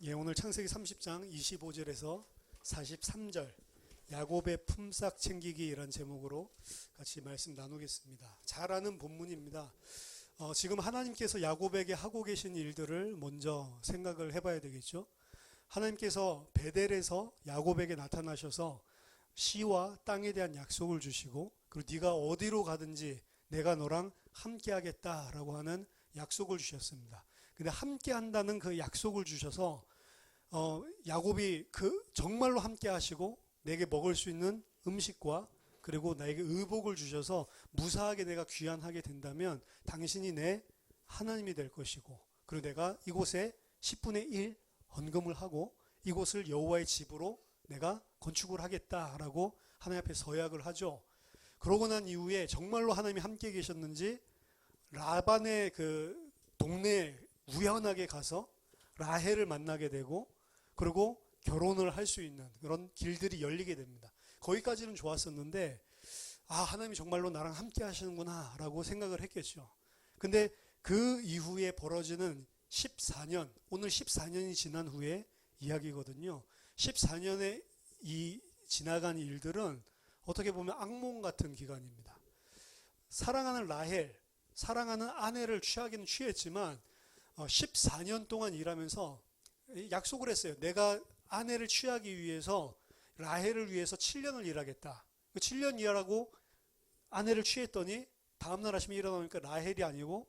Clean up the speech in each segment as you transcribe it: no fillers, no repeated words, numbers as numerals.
예, 오늘 창세기 30장 25절에서 43절 야곱의 품삯 챙기기라는 제목으로 같이 말씀 나누겠습니다. 잘 아는 본문입니다. 지금 하나님께서 야곱에게 하고 계신 일들을 먼저 생각을 해봐야 되겠죠. 하나님께서 베델에서 야곱에게 나타나셔서 시와 땅에 대한 약속을 주시고, 그리고 네가 어디로 가든지 내가 너랑 함께 하겠다라고 하는 약속을 주셨습니다. 근데 함께 한다는 그 약속을 주셔서 야곱이 정말로 함께 하시고 내게 먹을 수 있는 음식과 그리고 나에게 의복을 주셔서 무사하게 내가 귀환하게 된다면 당신이 내 하나님이 될 것이고, 그리고 내가 이곳에 10분의 1 헌금을 하고 이곳을 여호와의 집으로 내가 건축을 하겠다라고 하나님 앞에 서약을 하죠. 그러고 난 이후에 정말로 하나님이 함께 계셨는지 라반의 그 동네에 우연하게 가서 라헬을 만나게 되고, 그리고 결혼을 할 수 있는 그런 길들이 열리게 됩니다. 거기까지는 좋았었는데, 하나님이 정말로 나랑 함께 하시는구나 라고 생각을 했겠죠. 근데 그 이후에 벌어지는 14년, 오늘 14년이 지난 후에 이야기거든요. 14년의 이 지나간 일들은 어떻게 보면 악몽 같은 기간입니다. 사랑하는 라헬, 사랑하는 아내를 취하기는 취했지만 14년 동안 일하면서 약속을 했어요. 내가 아내를 취하기 위해서 라헬을 위해서 7년을 일하겠다. 7년 일하고 아내를 취했더니 다음날 아침에 일어나니까 라헬이 아니고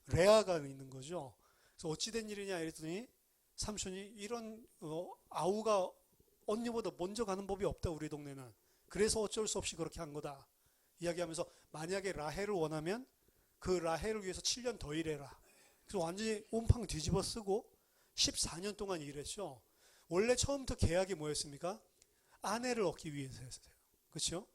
레아가 있는 거죠. 그래서 어찌된 일이냐 이랬더니 삼촌이 이런 아우가 언니보다 먼저 가는 법이 없다 우리 동네는. 그래서 어쩔 수 없이 그렇게 한 거다 이야기하면서, 만약에 라헬을 원하면 그 라헬을 위해서 7년 더 일해라. 그래서 완전히 온팡 뒤집어 쓰고 14년 동안 일했죠. 원래 처음부터 계약이 뭐였습니까? 아내를 얻기 위해서였어요. 그렇죠?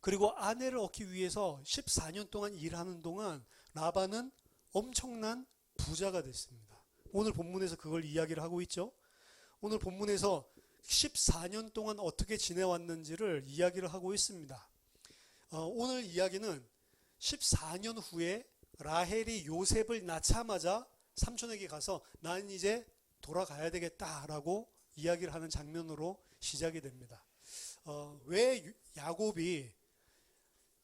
그리고 아내를 얻기 위해서 14년 동안 일하는 동안 라반은 엄청난 부자가 됐습니다. 오늘 본문에서 그걸 이야기를 하고 있죠. 오늘 본문에서 14년 동안 어떻게 지내왔는지를 이야기를 하고 있습니다. 오늘 이야기는 14년 후에 라헬이 요셉을 낳자마자 삼촌에게 가서 나는 이제 돌아가야 되겠다라고 이야기를 하는 장면으로 시작이 됩니다. 왜 야곱이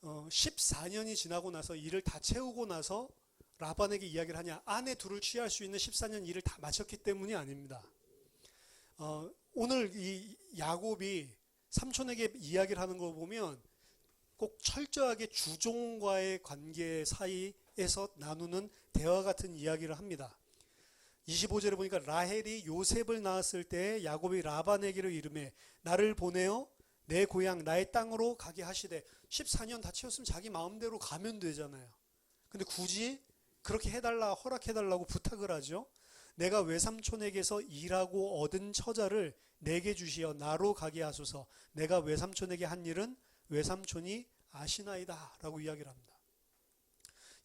14년이 지나고 나서 일을 다 채우고 나서 라반에게 이야기를 하냐? 아내 둘을 취할 수 있는 14년 일을 다 마쳤기 때문이 아닙니다. 오늘 이 야곱이 삼촌에게 이야기를 하는 걸 보면 꼭 철저하게 주종과의 관계 사이에서 나누는 대화 같은 이야기를 합니다. 25절에 보니까 라헬이 요셉을 낳았을 때 야곱이 라반에게로 이르매 나를 보내어 내 고향 나의 땅으로 가게 하시되, 14년 다 채웠으면 자기 마음대로 가면 되잖아요. 근데 굳이 그렇게 해달라 허락해달라고 부탁을 하죠. 내가 외삼촌에게서 일하고 얻은 처자를 내게 주시어 나로 가게 하소서. 내가 외삼촌에게 한 일은 외삼촌이 아시나이다 라고 이야기를 합니다.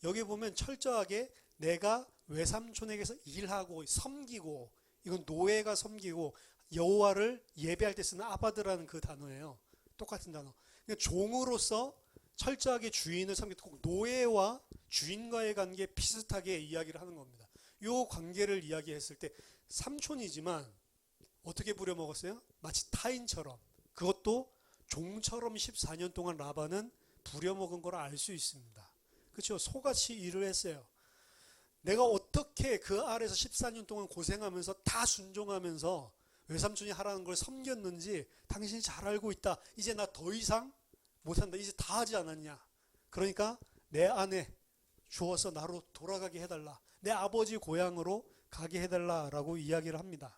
여기 보면 철저하게 내가 외삼촌에게서 일하고 섬기고, 이건 노예가 섬기고, 여호와를 예배할 때 쓰는 아바드라는 그 단어예요. 똑같은 단어. 그러니까 종으로서 철저하게 주인을 섬기고, 꼭 노예와 주인과의 관계 비슷하게 이야기를 하는 겁니다. 이 관계를 이야기했을 때 삼촌이지만 어떻게 부려먹었어요? 마치 타인처럼, 그것도 종처럼 14년 동안 라반은 부려먹은 걸 알 수 있습니다. 그렇죠? 소같이 일을 했어요. 내가 어떻게 그 아래서 14년 동안 고생하면서 다 순종하면서 외삼촌이 하라는 걸 섬겼는지 당신이 잘 알고 있다. 이제 나 더 이상 못한다. 이제 다 하지 않았냐. 그러니까 내 아내 주어서 나로 돌아가게 해달라. 내 아버지 고향으로 가게 해달라라고 이야기를 합니다.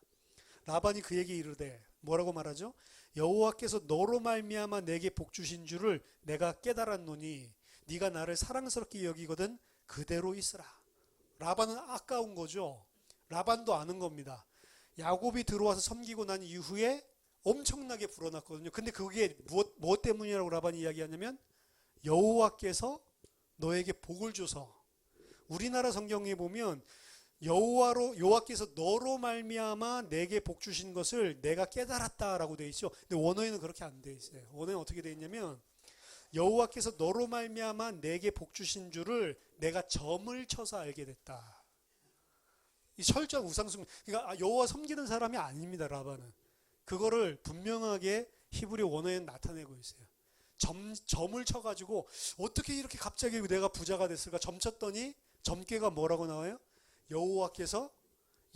라반이 그에게 이르되 뭐라고 말하죠? 여호와께서 너로 말미암아 내게 복 주신 줄을 내가 깨달았노니 네가 나를 사랑스럽게 여기거든 그대로 있으라. 라반은 아까운 거죠. 라반도 아는 겁니다. 야곱이 들어와서 섬기고 난 이후에 엄청나게 불어났거든요. 근데 그게 무엇 때문이라고 라반이 이야기하냐면 여호와께서 너에게 복을 줘서. 우리나라 성경에 보면 여호와께서 너로 말미암아 내게 복 주신 것을 내가 깨달았다라고 되어 있죠. 근데 원어에는 그렇게 안 되어 있어요. 원어에는 어떻게 되어 있냐면 여호와께서 너로 말미암아 내게 복 주신 줄을 내가 점을 쳐서 알게 됐다. 이 철저한 우상숭, 그러니까 여호와 섬기는 사람이 아닙니다. 라반은 그거를 분명하게 히브리 원어에 나타내고 있어요. 점을 쳐가지고 어떻게 이렇게 갑자기 내가 부자가 됐을까? 점 쳤더니 점괘가 뭐라고 나와요? 여호와께서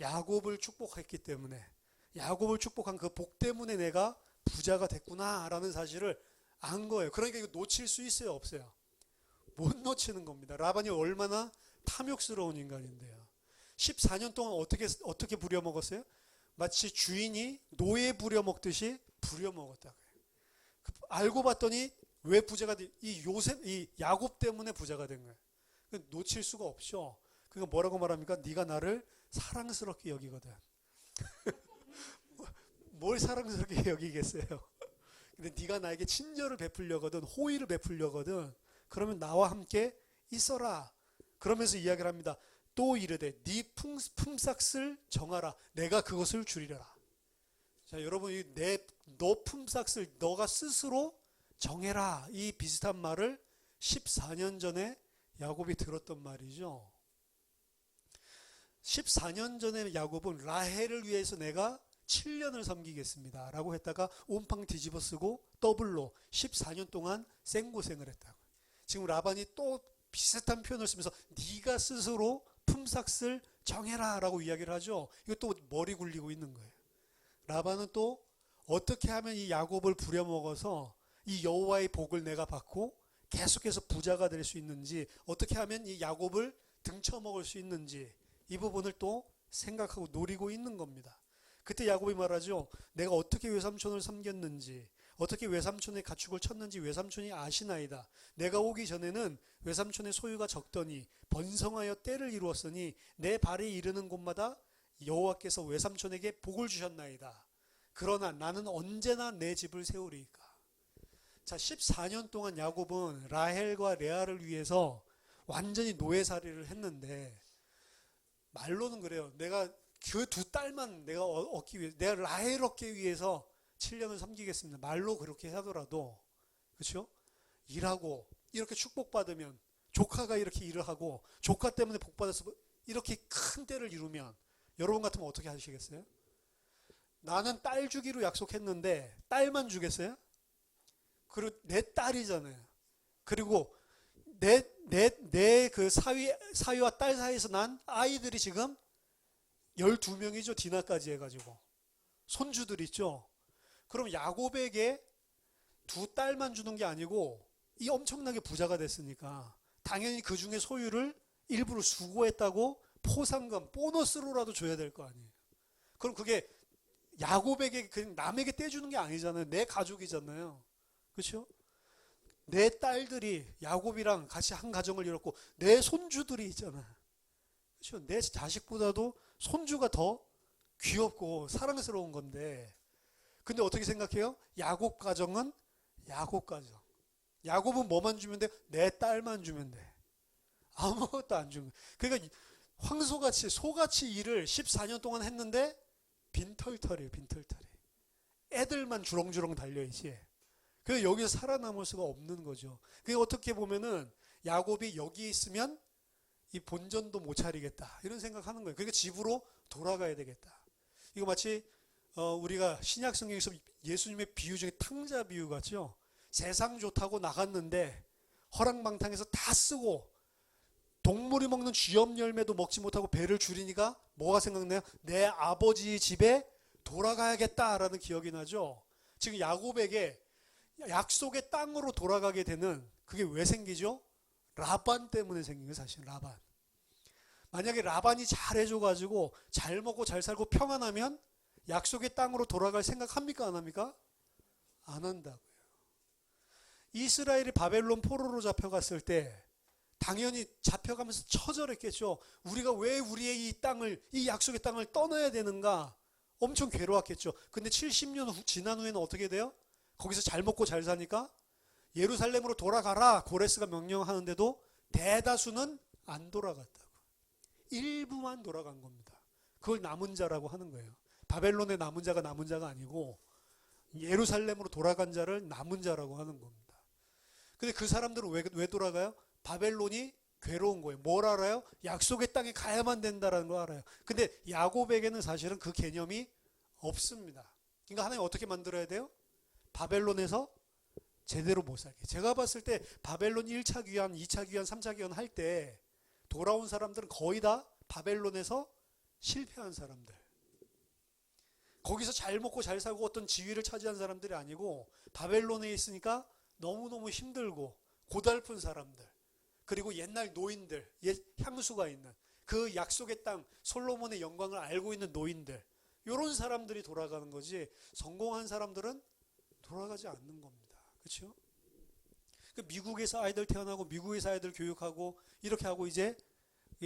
야곱을 축복했기 때문에, 야곱을 축복한 그 복 때문에 내가 부자가 됐구나라는 사실을 안 거예요. 그러니까 이거 놓칠 수 있어요, 없어요? 못 놓치는 겁니다. 라반이 얼마나 탐욕스러운 인간인데요. 14년 동안 어떻게 부려먹었어요? 마치 주인이 노예 부려먹듯이 부려먹었다고요. 알고 봤더니 왜 부자가 이 야곱 때문에 부자가 된 거예요. 놓칠 수가 없죠. 그러니까 뭐라고 말합니까? 네가 나를 사랑스럽게 여기거든. 뭘 사랑스럽게 여기겠어요? 근데 네가 나에게 친절을 베풀려거든, 호의를 베풀려거든, 그러면 나와 함께 있어라. 그러면서 이야기를 합니다. 또 이르되 네 품삯을 정하라. 내가 그것을 줄이려라. 자, 여러분, 너 품삯을 너가 스스로 정해라. 이 비슷한 말을 14년 전에 야곱이 들었던 말이죠. 14년 전에 야곱은 라헬을 위해서 내가 7년을 섬기겠습니다 라고 했다가 온팡 뒤집어 쓰고 더블로 14년 동안 생고생을 했다고. 지금 라반이 또 비슷한 표현을 쓰면서 네가 스스로 품삯을 정해라 라고 이야기를 하죠. 이것도 머리 굴리고 있는 거예요. 라반은 또 어떻게 하면 이 야곱을 부려먹어서 이 여호와의 복을 내가 받고 계속해서 부자가 될 수 있는지, 어떻게 하면 이 야곱을 등쳐먹을 수 있는지, 이 부분을 또 생각하고 노리고 있는 겁니다. 그때 야곱이 말하죠. 내가 어떻게 외삼촌을 섬겼는지, 어떻게 외삼촌의 가축을 쳤는지 외삼촌이 아시나이다. 내가 오기 전에는 외삼촌의 소유가 적더니 번성하여 때를 이루었으니 내 발이 이르는 곳마다 여호와께서 외삼촌에게 복을 주셨나이다. 그러나 나는 언제나 내 집을 세우리이까. 자, 14년 동안 야곱은 라헬과 레아를 위해서 완전히 노예살이를 했는데, 말로는 그래요. 내가 그 두 딸만 내가 얻기 위해, 내가 라헬 얻기 위해서 7년을 섬기겠습니다. 말로 그렇게 하더라도, 그렇죠? 일하고 이렇게 축복받으면, 조카가 이렇게 일을 하고 조카 때문에 복받아서 이렇게 큰 때를 이루면 여러분 같으면 어떻게 하시겠어요? 나는 딸 주기로 약속했는데 딸만 주겠어요? 그리고 내 딸이잖아요. 그리고 내 그 사위와 딸 사이에서 난 아이들이 지금 12명이죠. 디나까지 해가지고. 손주들 있죠. 그럼 야곱에게 두 딸만 주는 게 아니고 이 엄청나게 부자가 됐으니까 당연히 그 중에 소유를 일부러 수고했다고 포상금, 보너스로라도 줘야 될 거 아니에요. 그럼 그게 야곱에게 그냥 남에게 떼주는 게 아니잖아요. 내 가족이잖아요. 그렇죠? 내 딸들이 야곱이랑 같이 한 가정을 이뤘고 내 손주들이 있잖아. 그렇죠? 내 자식보다도 손주가 더 귀엽고 사랑스러운 건데, 근데 어떻게 생각해요? 야곱 가정은 야곱 가정. 야곱은 뭐만 주면 돼? 내 딸만 주면 돼. 아무것도 안 주면. 그러니까 황소같이 소같이 일을 14년 동안 했는데 빈털털이에요. 빈털털이. 애들만 주렁주렁 달려있지. 그래서 여기서 살아남을 수가 없는 거죠. 그게 어떻게 보면은 야곱이 여기 있으면 이 본전도 못 차리겠다 이런 생각하는 거예요. 그러니까 집으로 돌아가야 되겠다. 이거 마치 우리가 신약 성경에서 예수님의 비유 중에 탕자 비유 같죠. 세상 좋다고 나갔는데 허랑방탕해서 다 쓰고 동물이 먹는 쥐염 열매도 먹지 못하고 배를 줄이니까 뭐가 생각나요? 내 아버지 집에 돌아가야겠다라는 기억이 나죠. 지금 야곱에게 약속의 땅으로 돌아가게 되는 그게 왜 생기죠? 라반 때문에 생긴 거예요. 사실 라반. 만약에 라반이 잘해줘가지고 잘 먹고 잘 살고 평안하면 약속의 땅으로 돌아갈 생각합니까? 안 합니까? 안 한다고요. 이스라엘이 바벨론 포로로 잡혀갔을 때 당연히 잡혀가면서 처절했겠죠. 우리가 왜 우리의 이 땅을, 이 약속의 땅을 떠나야 되는가? 엄청 괴로웠겠죠. 근데 70년 지난 후에는 어떻게 돼요? 거기서 잘 먹고 잘 사니까 예루살렘으로 돌아가라 고레스가 명령하는데도 대다수는 안 돌아갔다고. 일부만 돌아간 겁니다. 그걸 남은 자라고 하는 거예요. 바벨론의 남은 자가 남은 자가 아니고 예루살렘으로 돌아간 자를 남은 자라고 하는 겁니다. 근데 그 사람들은 왜 돌아가요? 바벨론이 괴로운 거예요. 뭘 알아요? 약속의 땅에 가야만 된다는 걸 알아요. 근데 야곱에게는 사실은 그 개념이 없습니다. 그러니까 하나님 어떻게 만들어야 돼요? 바벨론에서 제대로 못 살게. 제가 봤을 때 바벨론 1차 귀환, 2차 귀환, 3차 귀환 할 때 돌아온 사람들은 거의 다 바벨론에서 실패한 사람들. 거기서 잘 먹고 잘 살고 어떤 지위를 차지한 사람들이 아니고 바벨론에 있으니까 너무너무 힘들고 고달픈 사람들. 그리고 옛날 노인들, 옛 향수가 있는 그 약속의 땅, 솔로몬의 영광을 알고 있는 노인들. 이런 사람들이 돌아가는 거지 성공한 사람들은 돌아가지 않는 겁니다. 그렇죠? 미국에서 아이들 태어나고 미국에서 아이들 교육하고 이렇게 하고 이제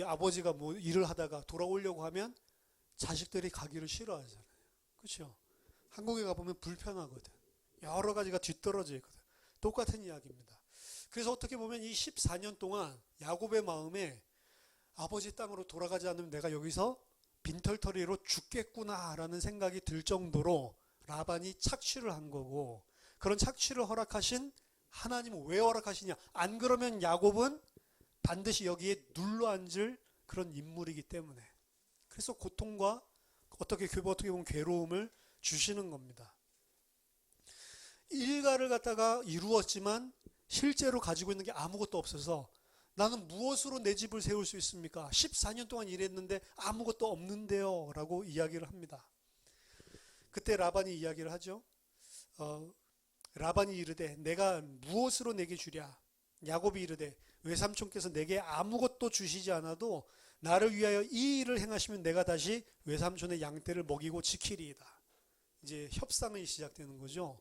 아버지가 뭐 일을 하다가 돌아오려고 하면 자식들이 가기를 싫어하잖아요. 그렇죠? 한국에 가보면 불편하거든. 여러 가지가 뒤떨어져 있거든. 똑같은 이야기입니다. 그래서 어떻게 보면 이 14년 동안 야곱의 마음에 아버지 땅으로 돌아가지 않으면 내가 여기서 빈털터리로 죽겠구나라는 생각이 들 정도로 라반이 착취를 한 거고, 그런 착취를 허락하신 하나님은 왜 허락하시냐? 안 그러면 야곱은 반드시 여기에 눌러앉을 그런 인물이기 때문에. 그래서 고통과 어떻게 보면 괴로움을 주시는 겁니다. 일가를 갖다가 이루었지만 실제로 가지고 있는 게 아무것도 없어서 나는 무엇으로 내 집을 세울 수 있습니까? 14년 동안 일했는데 아무것도 없는데요 라고 이야기를 합니다. 그때 라반이 이야기를 하죠. 라반이 이르되 내가 무엇으로 내게 주랴? 야곱이 이르되 외삼촌께서 내게 아무것도 주시지 않아도 나를 위하여 이 일을 행하시면 내가 다시 외삼촌의 양떼를 먹이고 지키리이다. 이제 협상이 시작되는 거죠.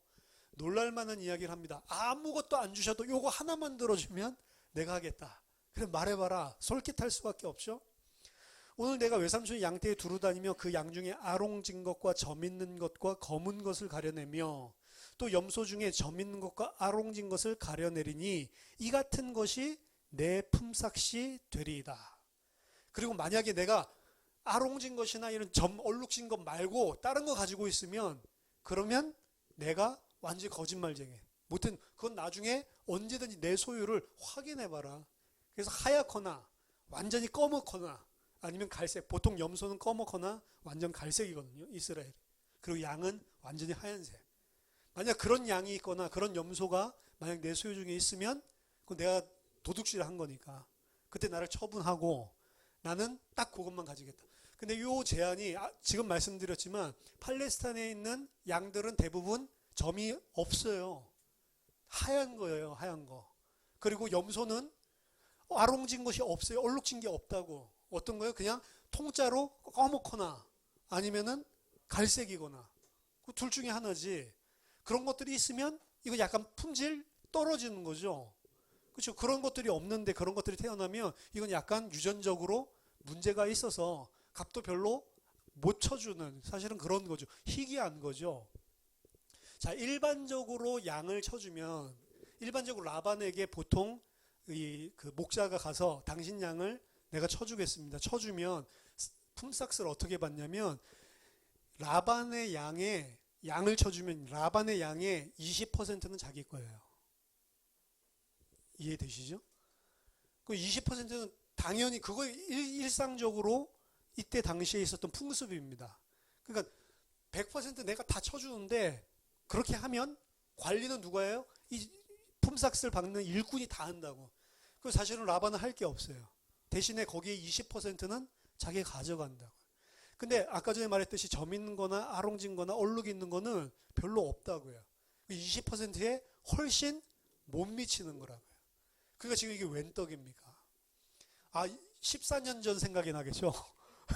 놀랄만한 이야기를 합니다. 아무것도 안 주셔도 요거 하나만 들어주면 내가 하겠다. 그래 말해봐라. 솔깃할 수밖에 없죠. 오늘 내가 외삼촌의 양떼에 두루 다니며 그 양 중에 아롱진 것과 점 있는 것과 검은 것을 가려내며 또 염소 중에 점 있는 것과 아롱진 것을 가려내리니 이 같은 것이 내 품삯이 되리이다. 그리고 만약에 내가 아롱진 것이나 이런 점 얼룩진 것 말고 다른 거 가지고 있으면 그러면 내가 완전히 거짓말쟁이. 무튼 그건 나중에 언제든지 내 소유를 확인해봐라. 그래서 하얗거나 완전히 검었거나 아니면 갈색. 보통 염소는 검었거나 완전 갈색이거든요. 이스라엘. 그리고 양은 완전히 하얀색. 만약 그런 양이 있거나 그런 염소가 만약 내 소유 중에 있으면 그건 내가 도둑질을 한 거니까 그때 나를 처분하고 나는 딱 그것만 가지겠다. 근데 이 제한이 지금 말씀드렸지만 팔레스타인에 있는 양들은 대부분 점이 없어요. 하얀 거예요. 하얀 거. 그리고 염소는 아롱진 것이 없어요. 얼룩진 게 없다고. 어떤 거예요? 그냥 통짜로 검거나 아니면은 갈색이거나 그 둘 중에 하나지. 그런 것들이 있으면 이거 약간 품질 떨어지는 거죠. 그렇죠? 그런 것들이 없는데 그런 것들이 태어나면 이건 약간 유전적으로 문제가 있어서 값도 별로 못 쳐주는 사실은 그런 거죠. 희귀한 거죠. 자, 일반적으로 양을 쳐주면 일반적으로 라반에게 보통 그 목자가 가서 당신 양을 내가 쳐주겠습니다. 쳐주면 품삯을 어떻게 받냐면 라반의 양을 쳐주면 라반의 양의 20%는 자기 거예요. 이해되시죠? 그 20%는 당연히 그거 일상적으로 이때 당시에 있었던 풍습입니다. 그러니까 100% 내가 다 쳐주는데 그렇게 하면 관리는 누가 해요? 이 품삯을 받는 일꾼이 다 한다고. 그 사실은 라반은 할 게 없어요. 대신에 거기에 20%는 자기가 가져간다고. 근데 아까 전에 말했듯이 점 있는 거나 아롱진 거나 얼룩 있는 거는 별로 없다고요. 20%에 훨씬 못 미치는 거라고요. 그러니까 지금 이게 웬 떡입니까? 14년 전 생각이 나겠죠?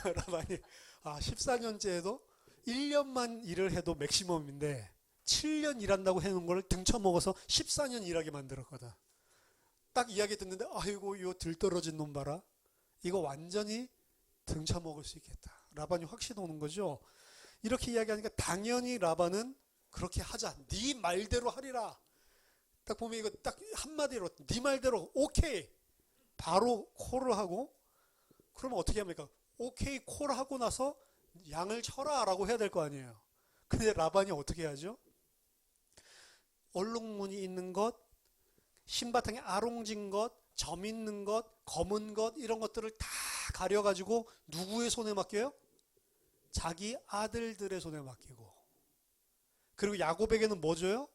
라반이 14년째에도 1년만 일을 해도 맥시멈인데 7년 일한다고 해놓은 걸 등쳐먹어서 14년 일하게 만들었거든. 딱 이야기 듣는데 아이고 요 들떨어진 놈 봐라. 이거 완전히 등쳐먹을 수 있겠다. 라반이 확신 오는 거죠. 이렇게 이야기하니까 당연히 라반은 그렇게 하자. 네 말대로 하리라. 딱 보면 이거 딱 한마디로 네 말대로 오케이. 바로 콜을 하고 그러면 어떻게 합니까? 오케이 콜 하고 나서 양을 쳐라 라고 해야 될 거 아니에요. 근데 라반이 어떻게 하죠? 얼룩무늬 있는 것, 신바탕에 아롱진 것, 점 있는 것, 검은 것 이런 것들을 다 가려가지고 누구의 손에 맡겨요? 자기 아들들의 손에 맡기고. 그리고 야곱에게는 뭐 줘요?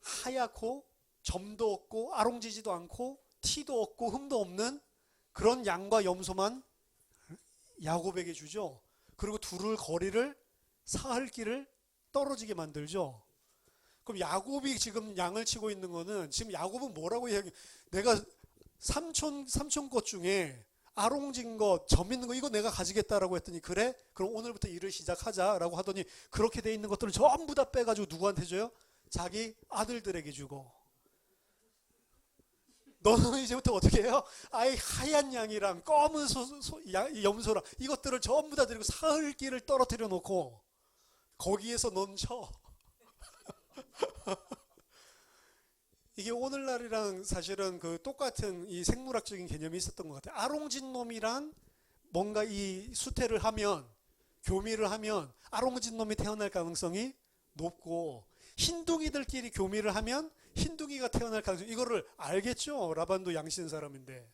하얗고 점도 없고 아롱지지도 않고 티도 없고 흠도 없는 그런 양과 염소만 야곱에게 주죠. 그리고 두를 거리를 사흘 길을 떨어지게 만들죠. 그럼 야곱이 지금 양을 치고 있는 거는 지금 야곱은 뭐라고 이야기? 내가 삼촌 것 중에 아롱진 것, 점 있는 거 이거 내가 가지겠다라고 했더니 그래? 그럼 오늘부터 일을 시작하자라고 하더니 그렇게 돼 있는 것들을 전부 다 빼가지고 누구한테 줘요? 자기 아들들에게 주고. 너는 이제부터 어떻게 해요? 아예 하얀 양이랑 검은 염소랑 이것들을 전부 다 데리고 사흘 길을 떨어뜨려 놓고 거기에서 넌 쳐. 이게 오늘날이랑 사실은 그 똑같은 이 생물학적인 개념이 있었던 것 같아요. 아롱진 놈이랑 뭔가 이 수태를 하면, 교미를 하면 아롱진 놈이 태어날 가능성이 높고, 흰둥이들끼리 교미를 하면 흰둥이가 태어날 가능성, 이거를 알겠죠? 라반도 양신 사람인데.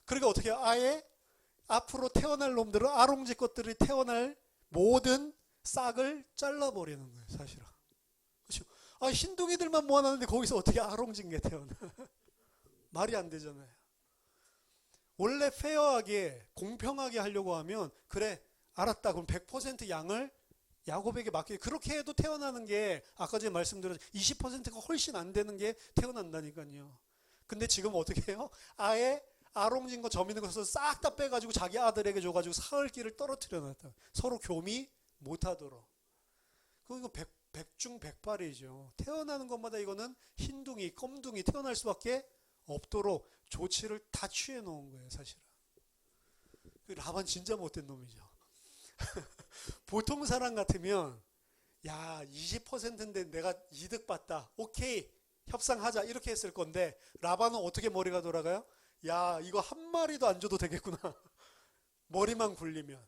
그러니까 어떻게 아예 앞으로 태어날 놈들은 아롱지 것들이 태어날 모든 싹을 잘라버리는 거예요, 사실은. 그렇죠? 아, 흰둥이들만 모아놨는데 거기서 어떻게 아롱진 게 태어나? 말이 안 되잖아요. 원래 페어하게 공평하게 하려고 하면 그래 알았다 그럼 100% 양을 야곱에게 맡기게. 그렇게 해도 태어나는 게 아까 전에 말씀드렸죠. 20%가 훨씬 안 되는 게 태어난다니까요. 근데 지금 어떻게 해요? 아예 아롱진 거 점 있는 것을 싹 다 빼가지고 자기 아들에게 줘가지고 사흘 길을 떨어뜨려 놨다. 서로 교미 못하도록. 그거 백중백발이죠. 태어나는 것마다 이거는 흰둥이, 검둥이 태어날 수밖에 없도록 조치를 다 취해 놓은 거예요, 사실은. 라반 진짜 못된 놈이죠. 보통 사람 같으면 야 20%인데 내가 이득 봤다. 오케이 협상하자 이렇게 했을 건데 라반은 어떻게 머리가 돌아가요? 야 이거 한 마리도 안 줘도 되겠구나. 머리만 굴리면.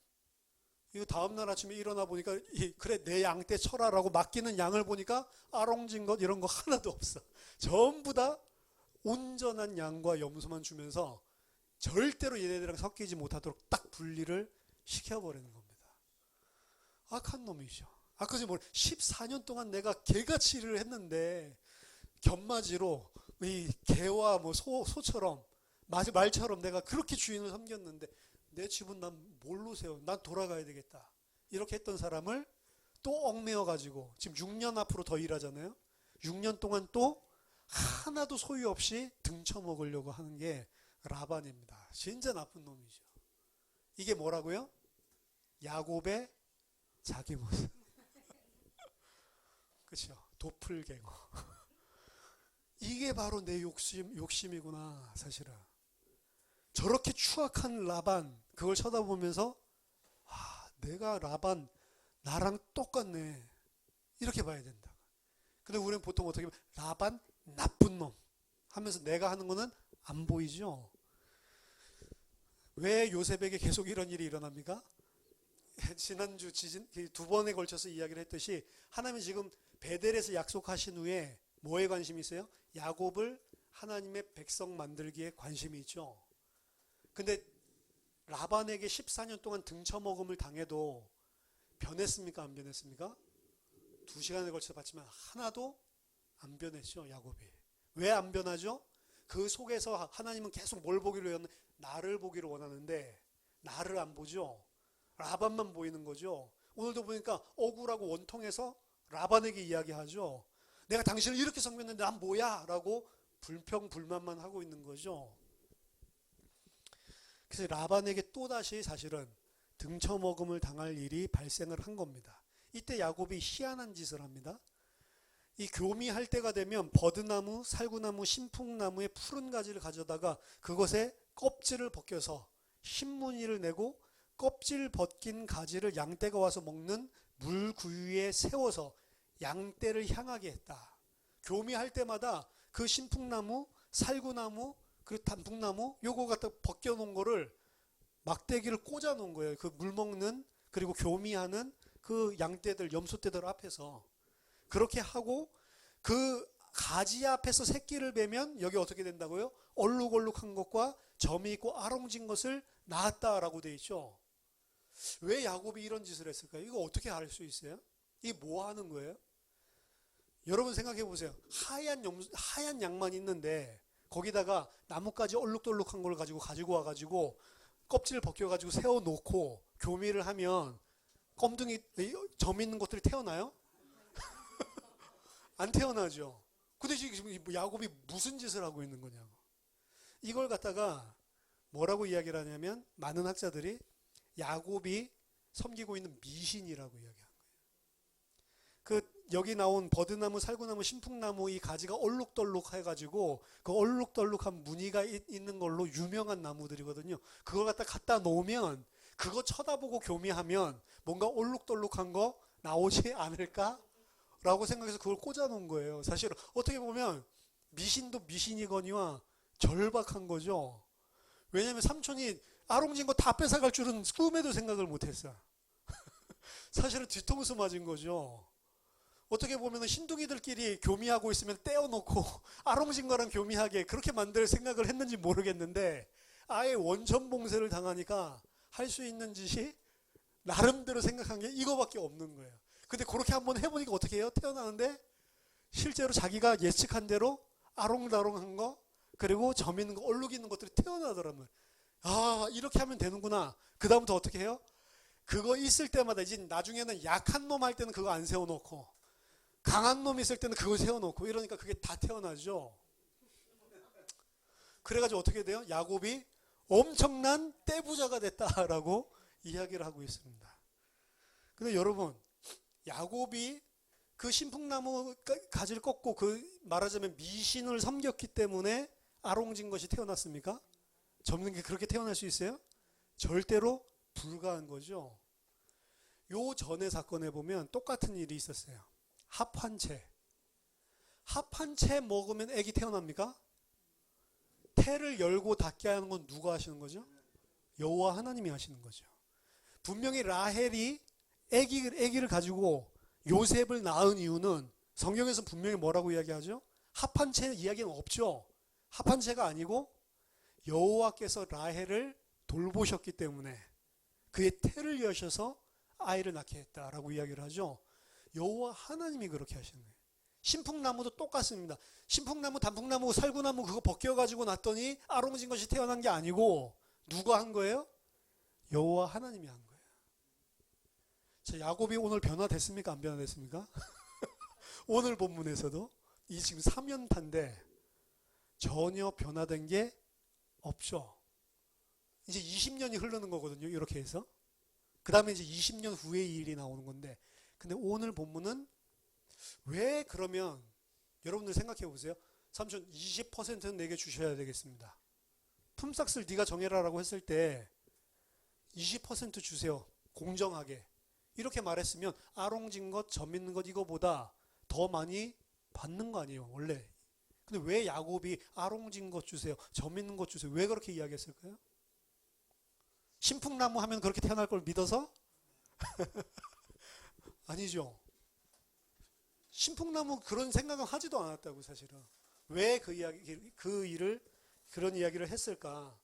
이거 다음날 아침에 일어나 보니까 그래 내 양 떼 쳐라라고 맡기는 양을 보니까 아롱진 것 이런 거 하나도 없어. 전부 다 온전한 양과 염소만 주면서 절대로 얘네들이랑 섞이지 못하도록 딱 분리를 시켜버리는 겁니다. 악한 놈이죠. 아까 전에 14년 동안 내가 개같이 일을 했는데 견마지로 이 개와 뭐 소처럼 말처럼 내가 그렇게 주인을 섬겼는데 내 집은 난 뭘로 세워? 난 돌아가야 되겠다. 이렇게 했던 사람을 또 얽매여 가지고 지금 6년 앞으로 더 일하잖아요. 6년 동안 또 하나도 소유 없이 등쳐먹으려고 하는 게 라반입니다. 진짜 나쁜 놈이죠. 이게 뭐라고요? 야곱의 자기 모습. 그렇죠. 도플갱어. 이게 바로 내 욕심이구나, 사실은. 저렇게 추악한 라반, 그걸 쳐다보면서 아, 내가 라반 나랑 똑같네. 이렇게 봐야 된다. 근데 우리는 보통 어떻게 보면 라반 나쁜 놈 하면서 내가 하는 거는 안 보이죠. 왜 요셉에게 계속 이런 일이 일어납니까? 지난주 두 번에 걸쳐서 이야기를 했듯이 하나님이 지금 베델에서 약속하신 후에 뭐에 관심이 있어요? 야곱을 하나님의 백성 만들기에 관심이 있죠. 근데 라반에게 14년 동안 등쳐먹음을 당해도 변했습니까? 안 변했습니까? 2시간에 걸쳐서 봤지만 하나도 안 변했죠, 야곱이. 왜 안 변하죠? 그 속에서 하나님은 계속 뭘 보기로 했는데 나를 보기를 원하는데 나를 안 보죠. 라반만 보이는 거죠. 오늘도 보니까 억울하고 원통해서 라반에게 이야기하죠. 내가 당신을 이렇게 섬겼는데 난 뭐야? 라고 불평불만만 하고 있는 거죠. 그래서 라반에게 또다시 사실은 등쳐먹음을 당할 일이 발생을 한 겁니다. 이때 야곱이 희한한 짓을 합니다. 이 교미할 때가 되면 버드나무, 살구나무, 신풍나무의 푸른 가지를 가져다가 그것에 껍질을 벗겨서 흰무늬를 내고 껍질 벗긴 가지를 양떼가 와서 먹는 물구유에 세워서 양떼를 향하게 했다. 교미할 때마다 그 신풍나무, 살구나무, 그리고 단풍나무 요거 갖다 벗겨 놓은 거를 막대기를 꽂아 놓은 거예요. 그 물 먹는 그리고 교미하는 그 양떼들, 염소떼들 앞에서. 그렇게 하고 그 가지 앞에서 새끼를 베면 여기 어떻게 된다고요? 얼룩얼룩한 것과 점이 있고 아롱진 것을 낳았다라고 돼 있죠. 왜 야곱이 이런 짓을 했을까요? 이거 어떻게 알 수 있어요? 이게 뭐 하는 거예요? 여러분 생각해 보세요. 하얀 양만 있는데 거기다가 나뭇가지 얼룩덜룩한 걸 가지고 와가지고 껍질을 벗겨가지고 세워놓고 교미를 하면 껌둥이 점 있는 것들이 태어나요? 안 태어나죠. 근데 지금 야곱이 무슨 짓을 하고 있는 거냐고. 이걸 갖다가 뭐라고 이야기를 하냐면 많은 학자들이 야곱이 섬기고 있는 미신이라고 이야기한 거예요. 여기 나온 버드나무, 살구나무, 신풍나무 이 가지가 얼룩덜룩 해가지고 그 얼룩덜룩한 무늬가 있는 걸로 유명한 나무들이거든요. 그걸 갖다 놓으면 그거 쳐다보고 교미하면 뭔가 얼룩덜룩한 거 나오지 않을까? 라고 생각해서 그걸 꽂아 놓은 거예요. 사실 어떻게 보면 미신도 미신이거니와 절박한 거죠. 왜냐하면 삼촌이 아롱진 거 다 뺏어갈 줄은 꿈에도 생각을 못했어요. 사실은 뒤통수 맞은 거죠. 어떻게 보면 신둥이들끼리 교미하고 있으면 떼어놓고 아롱진 거랑 교미하게 그렇게 만들 생각을 했는지 모르겠는데 아예 원천봉쇄를 당하니까 할 수 있는 짓이 나름대로 생각한 게 이거밖에 없는 거예요. 근데 그렇게 한번 해보니까 어떻게 해요? 태어나는데 실제로 자기가 예측한 대로 아롱다롱한 거 그리고 점 있는 거 얼룩 있는 것들이 태어나더라고요. 아 이렇게 하면 되는구나. 그 다음부터 어떻게 해요? 그거 있을 때마다 이제 나중에는 약한 놈 할 때는 그거 안 세워놓고 강한 놈 있을 때는 그거 세워놓고 이러니까 그게 다 태어나죠. 그래가지고 어떻게 돼요? 야곱이 엄청난 떼부자가 됐다라고 이야기를 하고 있습니다. 근데 여러분 야곱이 그 신풍나무 가지를 꺾고 그 말하자면 미신을 섬겼기 때문에 아롱진 것이 태어났습니까? 접는 게 그렇게 태어날 수 있어요? 절대로 불가한 거죠. 요 전의 사건에 보면 똑같은 일이 있었어요. 합한채 먹으면 애기 태어납니까? 태를 열고 닫게 하는 건 누가 하시는 거죠? 여호와 하나님이 하시는 거죠. 분명히 라헬이 애기를 가지고 요셉을 낳은 이유는 성경에서 분명히 뭐라고 이야기하죠? 합한채 이야기는 없죠. 합한채가 아니고 여호와께서 라헬을 돌보셨기 때문에 그의 태를 여셔서 아이를 낳게 했다라고 이야기를 하죠. 여호와 하나님이 그렇게 하시는 거예요. 신풍나무도 똑같습니다. 신풍나무, 단풍나무, 살구나무 그거 벗겨가지고 놨더니 아롱진 것이 태어난 게 아니고 누가 한 거예요? 여호와 하나님이 한 거예요. 자, 야곱이 오늘 변화됐습니까? 안 변화됐습니까? 오늘 본문에서도 이 지금 3연탄인데 전혀 변화된 게 없죠. 이제 20년이 흐르는 거거든요. 이렇게 해서. 그 다음에 이제 20년 후의 일이 나오는 건데 근데 오늘 본문은 왜 그러면 여러분들 생각해 보세요. 삼촌 20%는 내게 주셔야 되겠습니다. 품삯을 네가 정해라라고 했을 때 20% 주세요. 공정하게. 이렇게 말했으면 아롱진 것, 점 있는 것 이거보다 더 많이 받는 거 아니에요. 원래. 근데 왜 야곱이 아롱진 것 주세요. 점 있는 것 주세요. 왜 그렇게 이야기했을까요? 신풍나무 하면 그렇게 태어날 걸 믿어서? 아니죠. 신풍나무 그런 생각은 하지도 않았다고 사실은. 왜 그런 이야기를 했을까?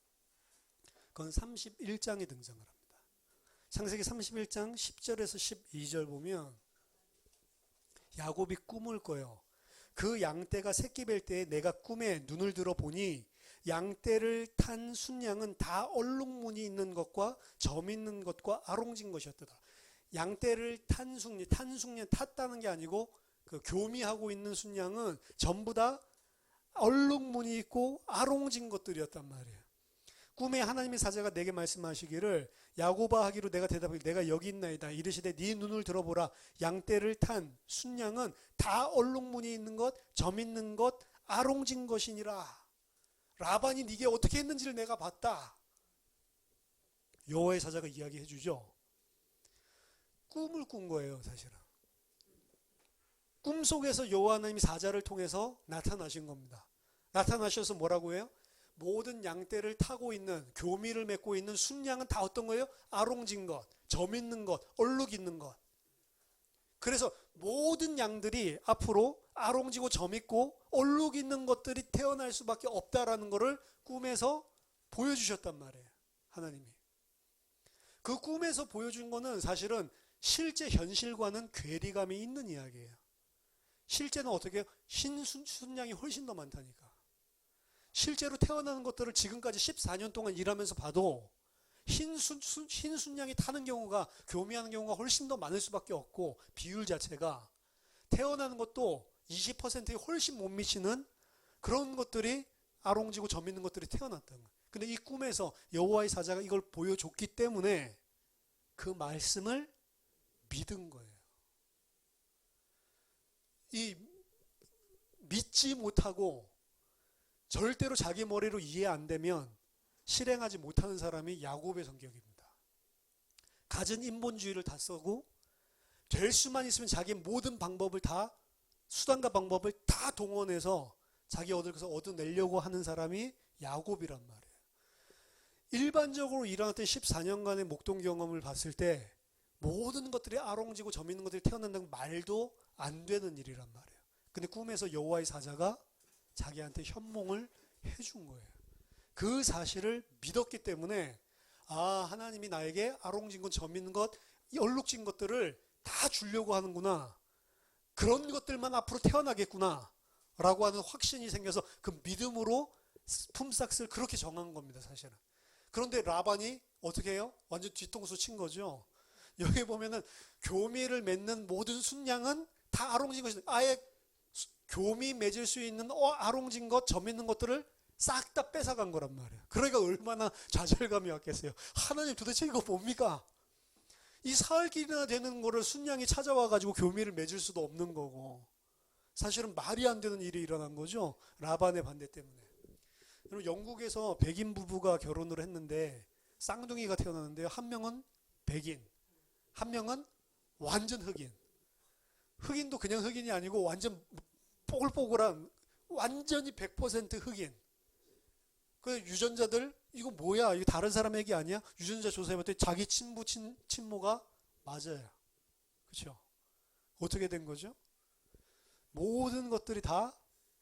그건 31장에 등장을 합니다. 창세기 31장 10절에서 12절 보면 야곱이 꿈을 꿔요. 그 양떼가 새끼 뵐 때에 내가 꿈에 눈을 들어 보니 양떼를 탄 순양은 다 얼룩무늬 있는 것과 점 있는 것과 아롱진 것이었더라. 양떼를 탄 순양 탔다는 게 아니고 그 교미하고 있는 순양은 전부 다 얼룩무늬 있고 아롱진 것들이었단 말이에요. 꿈에 하나님의 사자가 내게 말씀하시기를 야곱아 하기로 내가 대답하기를 내가 여기 있나이다. 이르시되 네 눈을 들어보라. 양떼를 탄 순양은 다 얼룩무늬 있는 것, 점 있는 것, 아롱진 것이니라. 라반이 네게 어떻게 했는지를 내가 봤다. 여호와의 사자가 이야기해 주죠. 꿈을 꾼 거예요, 사실은. 꿈속에서 여호와 하나님이 사자를 통해서 나타나신 겁니다. 나타나셔서 뭐라고 해요? 모든 양떼를 타고 있는 교미를 맺고 있는 순양은 다 어떤 거예요? 아롱진 것, 점 있는 것, 얼룩 있는 것. 그래서 모든 양들이 앞으로 아롱지고 점있고 얼룩 있는 것들이 태어날 수밖에 없다라는 것을 꿈에서 보여주셨단 말이에요. 하나님이. 그 꿈에서 보여준 거는 사실은 실제 현실과는 괴리감이 있는 이야기예요. 실제는 어떻게 해요? 흰순양이 훨씬 더 많다니까. 실제로 태어나는 것들을 지금까지 14년 동안 일하면서 봐도 흰순양이 타는 경우가, 교미하는 경우가 훨씬 더 많을 수밖에 없고, 비율 자체가 태어나는 것도 20%에 훨씬 못 미치는 그런 것들이 아롱지고 점 있는 것들이 태어났다는 거예요. 근데 이 꿈에서 여호와의 사자가 이걸 보여줬기 때문에 그 말씀을 믿은 거예요. 이 믿지 못하고 절대로 자기 머리로 이해 안 되면 실행하지 못하는 사람이 야곱의 성격입니다. 갖은 인본주의를 다 쓰고 될 수만 있으면 자기 모든 방법을 다, 수단과 방법을 다 동원해서 자기 얻을 것을 얻어내려고 하는 사람이 야곱이란 말이에요. 일반적으로 일어났던 14년간의 목동 경험을 봤을 때 모든 것들이 아롱지고 점 있는 것들이 태어난다는 말도 안 되는 일이란 말이에요. 근데 꿈에서 여호와의 사자가 자기한테 현몽을 해준 거예요. 그 사실을 믿었기 때문에, 아, 하나님이 나에게 아롱진 것, 점 있는 것, 얼룩진 것들을 다 주려고 하는구나, 그런 것들만 앞으로 태어나겠구나 라고 하는 확신이 생겨서 그 믿음으로 품삯을 그렇게 정한 겁니다, 사실은. 그런데 라반이 어떻게 해요? 완전 뒤통수 친 거죠. 여기 보면은 교미를 맺는 모든 순양은 다 아롱진 것이, 아예 교미 맺을 수 있는 아롱진 것, 점 있는 것들을 싹 다 뺏어간 거란 말이에요. 그러니까 얼마나 좌절감이 왔겠어요. 하나님 도대체 이거 뭡니까? 이 사흘길이나 되는 거를 순양이 찾아와가지고 교미를 맺을 수도 없는 거고, 사실은 말이 안 되는 일이 일어난 거죠. 라반의 반대 때문에. 여러분, 영국에서 백인 부부가 결혼을 했는데 쌍둥이가 태어나는데요. 한 명은 백인, 한 명은 완전 흑인. 흑인도 그냥 흑인이 아니고 완전 뽀글뽀글한 완전히 100% 흑인. 그 유전자들, 이거 뭐야? 이거 다른 사람 얘기 아니야? 유전자 조사해봤더니 자기 친부, 친모가 맞아요. 그렇죠? 어떻게 된 거죠? 모든 것들이 다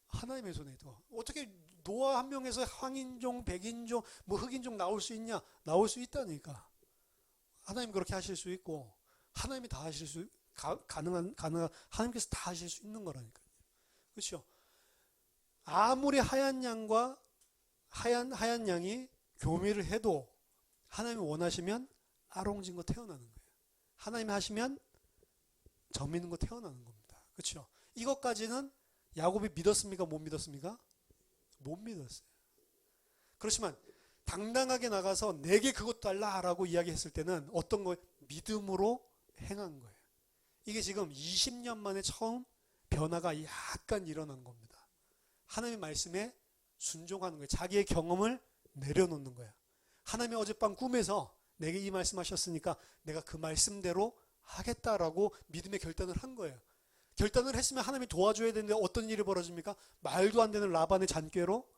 하나님의 손에 있고, 어떻게 노아 한 명에서 황인종, 백인종, 뭐 흑인종 나올 수 있냐? 나올 수 있다니까. 하나님 그렇게 하실 수 있고, 하나님이 다 하실 수, 가능한 하나님께서 다 하실 수 있는 거라니까요. 그렇죠? 아무리 하얀 양과 하얀 양이 교미를 해도 하나님이 원하시면 아롱진 거 태어나는 거예요. 하나님이 하시면 점 있는 거 태어나는 겁니다. 그렇죠? 이것까지는 야곱이 믿었습니까? 못 믿었습니까? 못 믿었어요. 그렇지만 당당하게 나가서 내게 그것 달라라고 이야기했을 때는 어떤 거예요? 믿음으로 행한 거예요. 이게 지금 20년 만에 처음 변화가 약간 일어난 겁니다. 하나님의 말씀에 순종하는 거예요. 자기의 경험을 내려놓는 거예요. 하나님이 어젯밤 꿈에서 내게 이 말씀하셨으니까 내가 그 말씀대로 하겠다라고 믿음의 결단을 한 거예요. 결단을 했으면 하나님이 도와줘야 되는데 어떤 일이 벌어집니까? 말도 안 되는 라반의 잔꾀로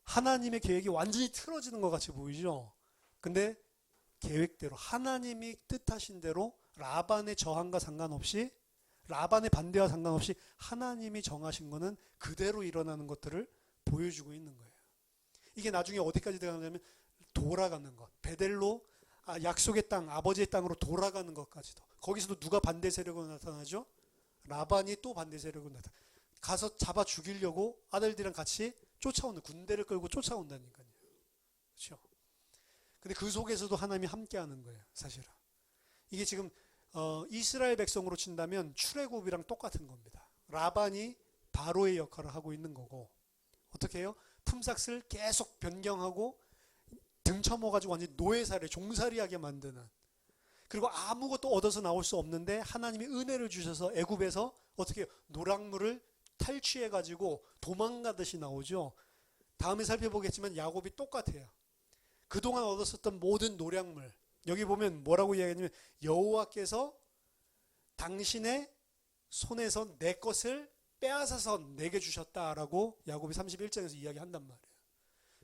하나님의 계획이 완전히 틀어지는 것 같이 보이죠. 근데 계획대로, 하나님이 뜻하신 대로, 라반의 저항과 상관없이, 라반의 반대와 상관없이 하나님이 정하신 거는 그대로 일어나는 것들을 보여주고 있는 거예요. 이게 나중에 어디까지 들어가냐면 돌아가는 것, 베델로, 약속의 땅, 아버지의 땅으로 돌아가는 것까지도. 거기서도 누가 반대 세력으로 나타나죠? 라반이 또 반대 세력으로 나타나. 가서 잡아 죽이려고 아들들이랑 같이 쫓아오는, 군대를 끌고 쫓아온다니까요. 그렇죠? 근데 그 속에서도 하나님이 함께하는 거예요, 사실은. 이게 지금 이스라엘 백성으로 친다면 출애굽이랑 똑같은 겁니다. 라반이 바로의 역할을 하고 있는 거고, 어떻게 해요? 품삯을 계속 변경하고 등쳐먹어가지고 완전히 노예살이, 종살이하게 만드는, 그리고 아무것도 얻어서 나올 수 없는데 하나님이 은혜를 주셔서 애굽에서 어떻게 해요? 노랑물을 탈취해가지고 도망가듯이 나오죠. 다음에 살펴보겠지만 야곱이 똑같아요. 그동안 얻었었던 모든 노량물, 여기 보면 뭐라고 이야기하냐면 여호와께서 당신의 손에서 내 것을 빼앗아서 내게 주셨다라고 야곱이 31장에서 이야기한단 말이에요.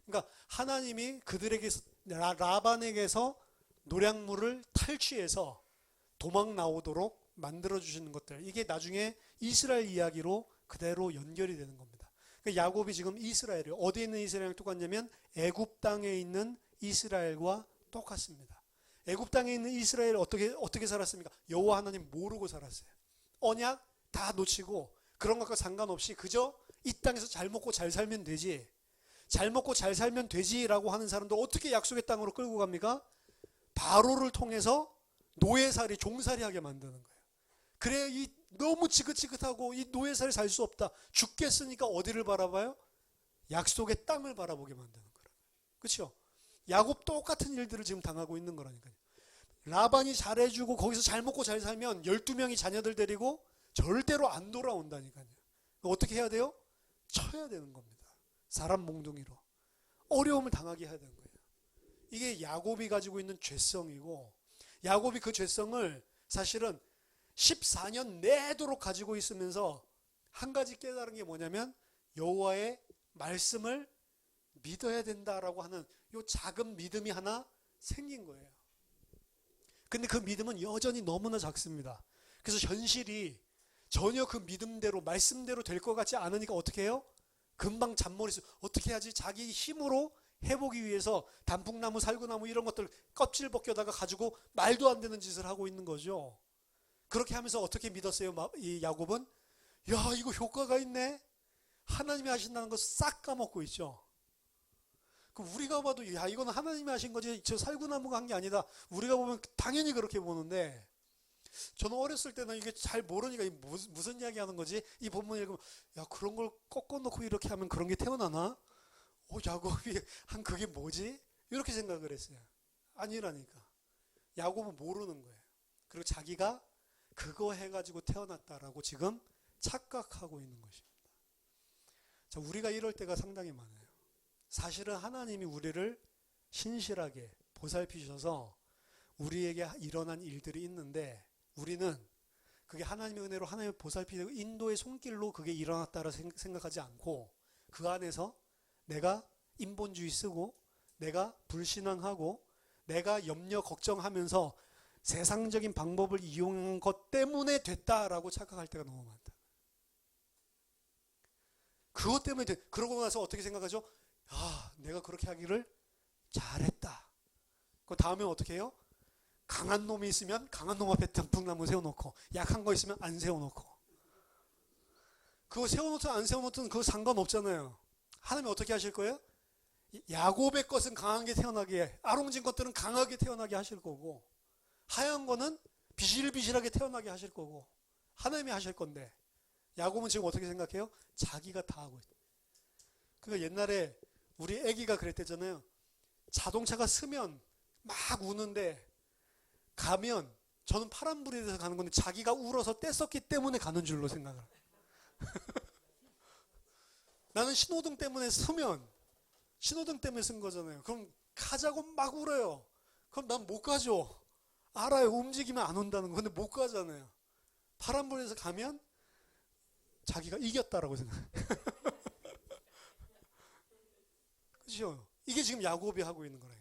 그러니까 하나님이 그들에게서, 라반에게서 노량물을 탈취해서 도망 나오도록 만들어 주시는 것들, 이게 나중에 이스라엘 이야기로 그대로 연결이 되는 겁니다. 그러니까 야곱이 지금 이스라엘을, 어디에 있는 이스라엘이랑 똑같냐면 애굽 땅에 있는 이스라엘과 똑같습니다. 애굽 땅에 있는 이스라엘 어떻게 살았습니까? 여호와 하나님 모르고 살았어요. 언약 다 놓치고 그런 것과 상관없이 그저 이 땅에서 잘 먹고 잘 살면 되지, 잘 먹고 잘 살면 되지라고 하는 사람도 어떻게 약속의 땅으로 끌고 갑니까? 바로를 통해서 노예살이, 종살이 하게 만드는 거예요. 그래, 이 너무 지긋지긋하고 이 노예살이 살 수 없다, 죽겠으니까 어디를 바라봐요? 약속의 땅을 바라보게 만드는 거라고요. 그렇죠? 야곱 똑같은 일들을 지금 당하고 있는 거라니까요. 라반이 잘해주고 거기서 잘 먹고 잘 살면 12명이 자녀들 데리고 절대로 안 돌아온다니까요. 어떻게 해야 돼요? 쳐야 되는 겁니다. 사람 몽둥이로. 어려움을 당하게 해야 되는 거예요. 이게 야곱이 가지고 있는 죄성이고, 야곱이 그 죄성을 사실은 14년 내도록 가지고 있으면서 한 가지 깨달은 게 뭐냐면 여호와의 말씀을 믿어야 된다라고 하는 요 작은 믿음이 하나 생긴 거예요. 근데 그 믿음은 여전히 너무나 작습니다. 그래서 현실이 전혀 그 믿음대로, 말씀대로 될 것 같지 않으니까 어떻게 해요? 금방 잔머리 쓰고 어떻게 해야지? 자기 힘으로 해보기 위해서 단풍나무, 살구나무 이런 것들 껍질 벗겨다가 가지고 말도 안 되는 짓을 하고 있는 거죠. 그렇게 하면서 어떻게 믿었어요? 이 야곱은? 야, 이거 효과가 있네? 하나님이 하신다는 거 싹 까먹고 있죠. 그럼 우리가 봐도 야, 이거는 하나님이 하신 거지 저 살구나무가 한 게 아니다, 우리가 보면 당연히 그렇게 보는데, 저는 어렸을 때는 이게 잘 모르니까 무슨 이야기 하는 거지? 이 본문 읽으면 야, 그런 걸 꺾어놓고 이렇게 하면 그런 게 태어나나? 야곱이 한 그게 뭐지? 이렇게 생각을 했어요. 아니라니까. 야곱은 모르는 거예요. 그리고 자기가 그거 해가지고 태어났다라고 지금 착각하고 있는 것입니다. 자, 우리가 이럴 때가 상당히 많아요. 사실은 하나님이 우리를 신실하게 보살피셔서 우리에게 일어난 일들이 있는데, 우리는 그게 하나님의 은혜로 하나님의 보살피고 인도의 손길로 그게 일어났다고 생각하지 않고, 그 안에서 내가 인본주의 쓰고 내가 불신앙하고 내가 염려 걱정하면서 세상적인 방법을 이용한 것 때문에 됐다라고 착각할 때가 너무 많다. 그것 때문에 그러고 나서 어떻게 생각하죠? 아, 내가 그렇게 하기를 잘했다. 그 다음에 어떻게 해요? 강한 놈이 있으면 강한 놈 앞에 단풍나무 세워놓고, 약한 거 있으면 안 세워놓고. 그거 세워놓든 안 세워놓든 그거 상관없잖아요. 하나님이 어떻게 하실 거예요? 야곱의 것은 강하게 태어나게, 아롱진 것들은 강하게 태어나게 하실 거고, 하얀 거는 비실비실하게 태어나게 하실 거고, 하나님이 하실 건데, 야곱은 지금 어떻게 생각해요? 자기가 다 하고 있어요. 그러니까 옛날에 우리 아기가 그랬대잖아요. 자동차가 쓰면 막 우는데 가면, 저는 파란불이 돼서 가는 건데 자기가 울어서 뗐었기 때문에 가는 줄로 생각을 해요. 나는 신호등 때문에 서면 신호등 때문에 쓴 거잖아요. 그럼 가자고 막 울어요. 그럼 난 못 가죠. 알아요. 움직이면 안 온다는 거. 근데 못 가잖아요. 파란불에서 가면 자기가 이겼다라고 생각해요. 그렇죠? 이게 지금 야곱이 하고 있는 거라니까.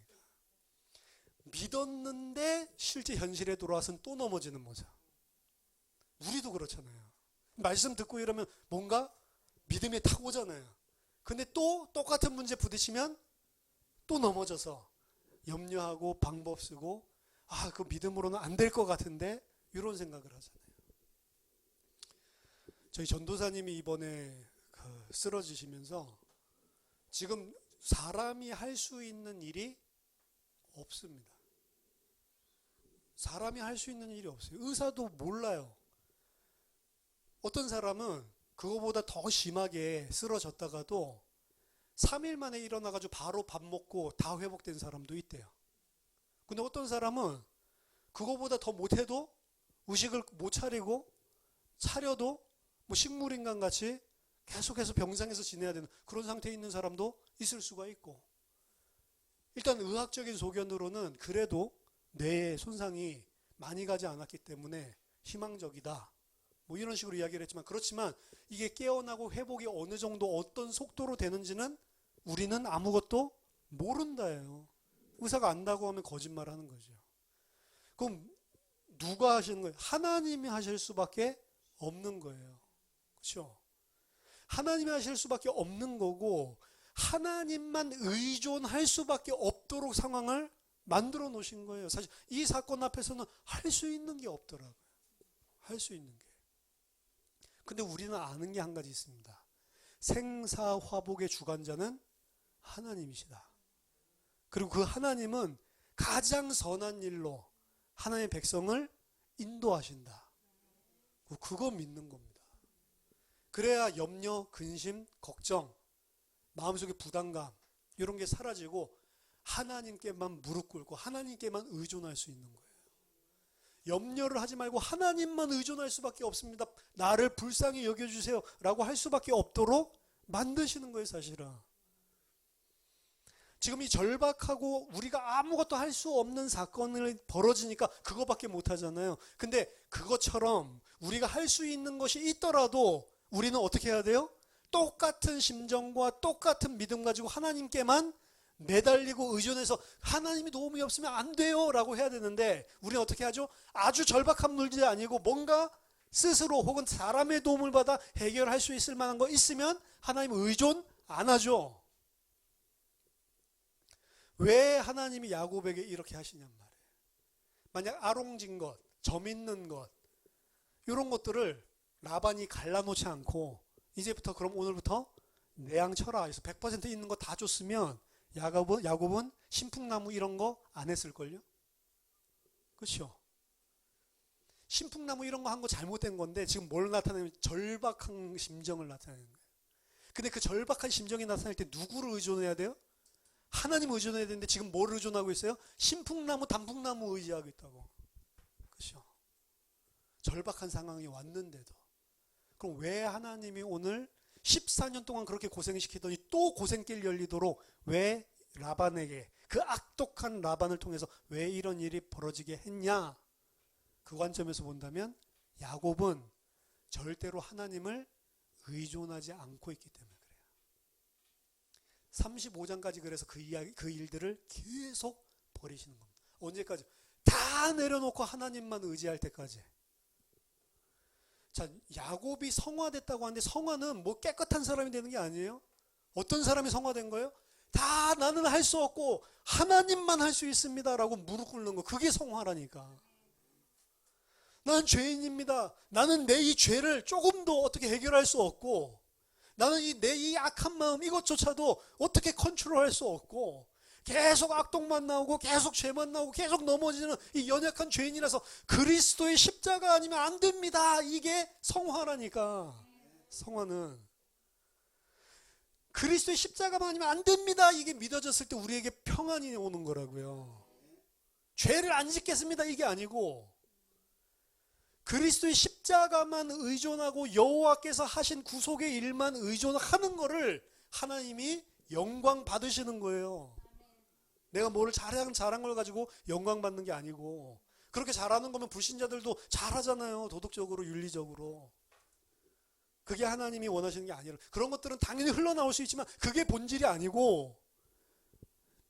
믿었는데 실제 현실에 돌아와서는 또 넘어지는 모습. 우리도 그렇잖아요. 말씀 듣고 이러면 뭔가 믿음이 탁 오잖아요. 근데 또 똑같은 문제 부딪히면 또 넘어져서 염려하고 방법 쓰고, 아, 그 믿음으로는 안 될 것 같은데, 이런 생각을 하잖아요. 저희 전도사님이 이번에 쓰러지시면서 지금 사람이 할 수 있는 일이 없습니다. 사람이 할 수 있는 일이 없어요. 의사도 몰라요. 어떤 사람은 그거보다 더 심하게 쓰러졌다가도 3일 만에 일어나가지고 바로 밥 먹고 다 회복된 사람도 있대요. 근데 어떤 사람은 그거보다 더 못해도 의식을 못 차리고, 차려도 뭐 식물인간 같이 계속해서 병상에서 지내야 되는 그런 상태에 있는 사람도 있을 수가 있고, 일단 의학적인 소견으로는 그래도 뇌의 손상이 많이 가지 않았기 때문에 희망적이다, 뭐 이런 식으로 이야기를 했지만, 그렇지만 이게 깨어나고 회복이 어느 정도 어떤 속도로 되는지는 우리는 아무것도 모른다예요. 의사가 안다고 하면 거짓말하는 거죠. 그럼 누가 하시는 거예요? 하나님이 하실 수밖에 없는 거예요. 그렇죠? 하나님이 하실 수밖에 없는 거고 하나님만 의존할 수밖에 없도록 상황을 만들어 놓으신 거예요. 사실 이 사건 앞에서는 할 수 있는 게 없더라고요. 할 수 있는 게. 근데 우리는 아는 게 한 가지 있습니다. 생사화복의 주관자는 하나님이시다. 그리고 그 하나님은 가장 선한 일로 하나님의 백성을 인도하신다. 그거 믿는 겁니다. 그래야 염려, 근심, 걱정, 마음속의 부담감 이런 게 사라지고 하나님께만 무릎 꿇고 하나님께만 의존할 수 있는 거예요. 염려를 하지 말고 하나님만 의존할 수밖에 없습니다. 나를 불쌍히 여겨주세요 라고 할 수밖에 없도록 만드시는 거예요. 사실은 지금 이 절박하고 우리가 아무것도 할 수 없는 사건이 벌어지니까 그거밖에 못 하잖아요. 근데 그것처럼 우리가 할 수 있는 것이 있더라도 우리는 어떻게 해야 돼요? 똑같은 심정과 똑같은 믿음 가지고 하나님께만 매달리고 의존해서 하나님이 도움이 없으면 안 돼요 라고 해야 되는데 우리는 어떻게 하죠? 아주 절박한 문제 아니고 뭔가 스스로 혹은 사람의 도움을 받아 해결할 수 있을 만한 거 있으면 하나님 의존 안 하죠. 왜 하나님이 야곱에게 이렇게 하시냔 말이에요. 만약 아롱진 것, 점 있는 것 이런 것들을 라반이 갈라놓지 않고 이제부터 그럼 오늘부터 내 양 쳐라 해서 100% 있는 거 다 줬으면 야곱은 신풍나무 이런 거 안 했을걸요? 그렇죠? 신풍나무 이런 거 한 거 잘못된 건데 지금 뭘 나타내면 절박한 심정을 나타내는 거예요. 근데 그 절박한 심정이 나타날 때 누구를 의존해야 돼요? 하나님 의존해야 되는데 지금 뭘 의존하고 있어요? 신풍나무, 단풍나무 의지하고 있다고. 그렇죠? 절박한 상황이 왔는데도. 그럼 왜 하나님이 오늘 14년 동안 그렇게 고생시키더니 또 고생길 열리도록 왜 라반에게 그 악독한 라반을 통해서 왜 이런 일이 벌어지게 했냐? 그 관점에서 본다면 야곱은 절대로 하나님을 의존하지 않고 있기 때문에 그래요. 35장까지 그래서 그 일들을 계속 버리시는 겁니다. 언제까지? 다 내려놓고 하나님만 의지할 때까지. 자, 야곱이 성화됐다고 하는데 성화는 뭐 깨끗한 사람이 되는 게 아니에요. 어떤 사람이 성화된 거예요? 다 나는 할 수 없고 하나님만 할 수 있습니다 라고 무릎 꿇는 거. 그게 성화라니까. 나는 죄인입니다. 나는 내 이 죄를 조금도 어떻게 해결할 수 없고 나는 내 이 악한 마음 이것조차도 어떻게 컨트롤할 수 없고 계속 악독만 나오고 계속 죄만 나오고 계속 넘어지는 이 연약한 죄인이라서 그리스도의 십자가 아니면 안 됩니다. 이게 성화라니까. 성화는 그리스도의 십자가만 아니면 안 됩니다. 이게 믿어졌을 때 우리에게 평안이 오는 거라고요. 죄를 안 짓겠습니다. 이게 아니고 그리스도의 십자가만 의존하고 여호와께서 하신 구속의 일만 의존하는 거를 하나님이 영광 받으시는 거예요. 내가 뭐를 잘한 걸 가지고 영광 받는 게 아니고 그렇게 잘하는 거면 불신자들도 잘하잖아요. 도덕적으로 윤리적으로. 그게 하나님이 원하시는 게 아니라 그런 것들은 당연히 흘러나올 수 있지만 그게 본질이 아니고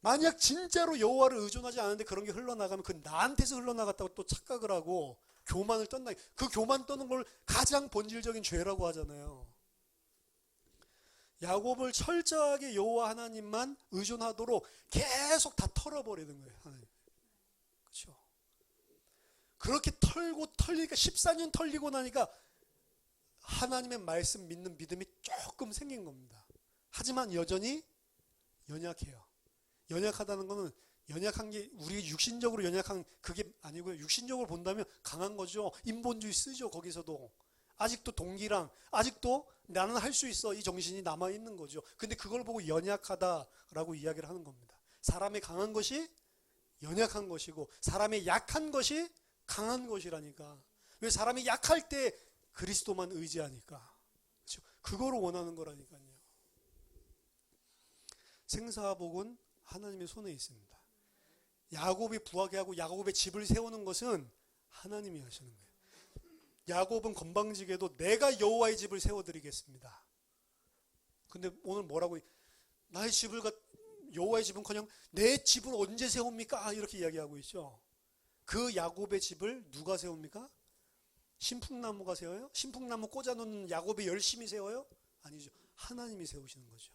만약 진짜로 여호와를 의존하지 않는데 그런 게 흘러나가면 그 나한테서 흘러나갔다고 또 착각을 하고 교만을 떤다. 그 교만 떠는 걸 가장 본질적인 죄라고 하잖아요. 야곱을 철저하게 여호와 하나님만 의존하도록 계속 다 털어버리는 거예요. 하나님. 그렇죠? 그렇게 털리니까 14년 털리고 나니까 하나님의 말씀 믿는 믿음이 조금 생긴 겁니다. 하지만 여전히 연약해요. 연약하다는 거는 연약한 게 우리 육신적으로 연약한 그게 아니고요. 육신적으로 본다면 강한 거죠. 인본주의 쓰죠. 거기서도. 아직도 동기랑 아직도 나는 할 수 있어 이 정신이 남아있는 거죠. 근데 그걸 보고 연약하다라고 이야기를 하는 겁니다. 사람의 강한 것이 연약한 것이고 사람의 약한 것이 강한 것이라니까. 왜 사람이 약할 때 그리스도만 의지하니까. 그렇죠? 그거를 원하는 거라니까요. 생사복은 하나님의 손에 있습니다. 야곱이 부하게 하고 야곱의 집을 세우는 것은 하나님이 하시는 거예요. 야곱은 건방지게도 내가 여호와의 집을 세워드리겠습니다. 근데 오늘 뭐라고 나의 집을 여호와의 집은 그냥 내 집을 언제 세웁니까? 이렇게 이야기하고 있죠. 그 야곱의 집을 누가 세웁니까? 신풍나무가 세워요? 신풍나무 꽂아놓는 야곱이 열심히 세워요? 아니죠. 하나님이 세우시는 거죠.